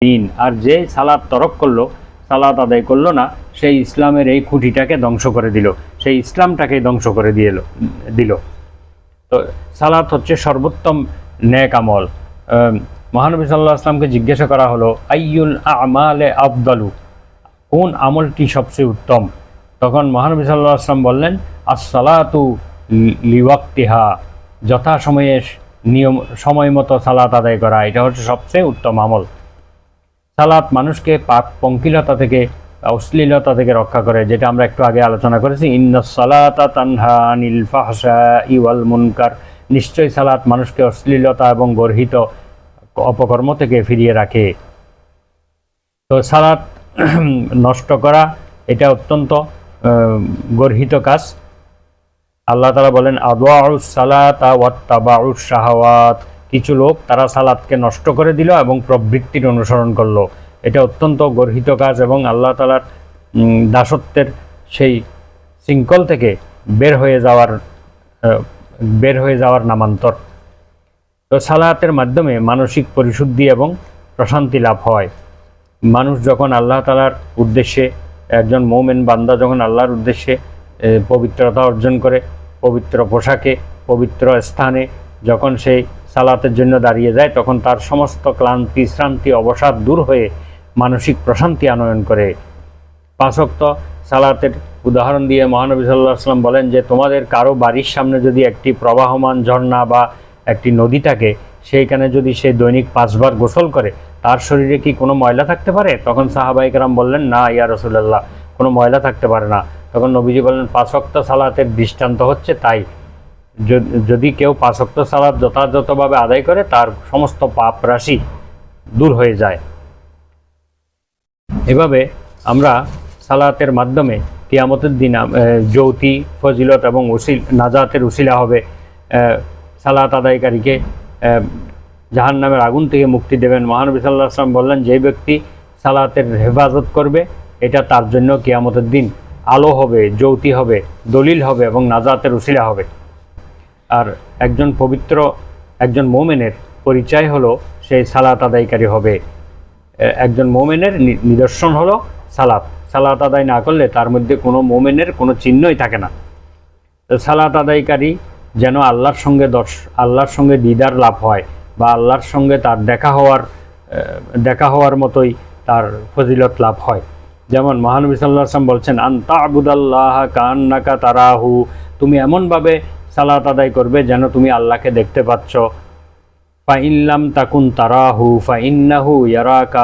দিন। আর যে সালাত তরক করলো, সালাত আদায় করলো না, সেই ইসলামের এই খুঁটিটাকে ধ্বংস করে দিল, সেই ইসলামটাকে ধ্বংস করে দিল। তো সালাত হচ্ছে সর্বোত্তম নেক আমল। মহানবী সাল্লাল্লাহু আলাইহি ওয়াসাল্লামকে জিজ্ঞাসা করা হলো, আইয়ুল আমালে আফদালু, কোন আমলটি সবচেয়ে উত্তম? তখন মহানবী সাল্লাল্লাহু আলাইহি ওয়াসাল্লাম বললেন, আস-সালাতু লিওয়াক্তিহা, যথাসময়ে সময় মতো সালাত আদায় করা, এটা হচ্ছে সবচেয়ে উত্তম আমল। সালাত মানুষকে পাক পঙ্কিলতা থেকে, অশ্লীলতা থেকে রক্ষা করে, যেটা আমরা একটু আগে আলোচনা করেছি। ইন্নাস সালাতা তানহা আনিল ফাহশাই ওয়াল মুনকার, নিশ্চয়ই সালাত মানুষকে অশ্লীলতা এবং গর্হিত অপকর্ম থেকে ফিরিয়ে রাখে। তো সালাত নষ্ট করা এটা অত্যন্ত গর্হিত কাজ। আল্লাহ তাআলা বলেন, আদাউস সালাতা ওয়াত্তাবাউস শাহাওয়াত, কিছু লোক তারা সালাতকে নষ্ট করে দিল এবং প্রবৃত্তির অনুসরণ করলো। এটা অত্যন্ত গর্হিত কাজ এবং আল্লাহ তাআলার দাসত্বের সেই শৃঙ্খল থেকে বের হয়ে যাওয়ার নামান্তর। তো সালাতের মাধ্যমে মানসিক পরিশুদ্ধি এবং প্রশান্তি লাভ হয়। মানুষ যখন আল্লাহ তাআলার উদ্দেশ্যে, একজন মুমিন বান্দা যখন আল্লাহর উদ্দেশ্যে পবিত্রতা অর্জন করে, পবিত্র পোশাকে, পবিত্র স্থানে যখন সেই সালাতের জন্য দাঁড়িয়ে যায়, তখন তার সমস্ত ক্লান্তি, শ্রান্তি, অবসাদ দূর হয়ে মানসিক প্রশান্তি আনয়ন করে। 5 ওয়াক্ত সালাতের উদাহরণ দিয়ে মহানবী সাল্লাল্লাহু আলাইহি ওয়াসাল্লাম বলেন যে, তোমাদের কারো বাড়ির সামনে যদি একটি প্রবাহমান ঝর্ণা বা একটি নদী থাকে, সেইখানে যদি সে দৈনিক 5 বার গোসল করে, তার শরীরে কি কোনো ময়লা থাকতে পারে? তখন সাহাবায়ে কেরাম বললেন, না ইয়া রাসূলুল্লাহ, কোনো ময়লা থাকতে পারে না। তখন নবীজি বললেন, 5 ওয়াক্ত সালাতের দৃষ্টান্ত হচ্ছে তাই। যদি কেউ 5 ওয়াক্ত সালাত যথাযথভাবে আদায় করে, তার সমস্ত পাপ রাশি দূর হয়ে যায়। এভাবে আমরা সালাতের মাধ্যমে কিয়ামতের দিন জ্যোতি, ফজিলত এবং নাজাতের উসিলা হবে। সালাত আদায়কারীকে জাহান্নামের আগুন থেকে মুক্তি দেবেন। মহানবী সাল্লাল্লাহু আলাইহি ওয়াসাল্লাম বললেন, যে ব্যক্তি সালাতের হেফাজত করবে, এটা তার জন্য কিয়ামতের দিন আলো হবে, জ্যোতি হবে, দলিল হবে এবং নাজাতের উসিলা হবে। আর একজন মুমিনের পরিচয় হলো সেই সালাত আদায়কারী হবে। একজন মুমিনের নিদর্শন হলো সালাত। সালাত আদায় না করলে তার মধ্যে কোনো মুমিনের কোনো চিহ্নই থাকে না। তো সালাত আদায়কারী যেন আল্লাহর সঙ্গে দিদার লাভ হয়, বা আল্লাহর সঙ্গে তার দেখা হওয়ার মতোই তার ফজিলত লাভ হয়। যেমন মহানবী সাল্লাল্লাহু আলাইহি ওয়াসাল্লাম বলছেন, আনতা আবুদাল্লাহা কান্নাকা তারাহু, তুমি এমনভাবে সালাত আদায় করবে যেন তুমি আল্লাহকে দেখতে পাচ্ছ। ফা ইন লাম তাকুন তারাহু ফা ইন্নাহু ইয়ারাকা,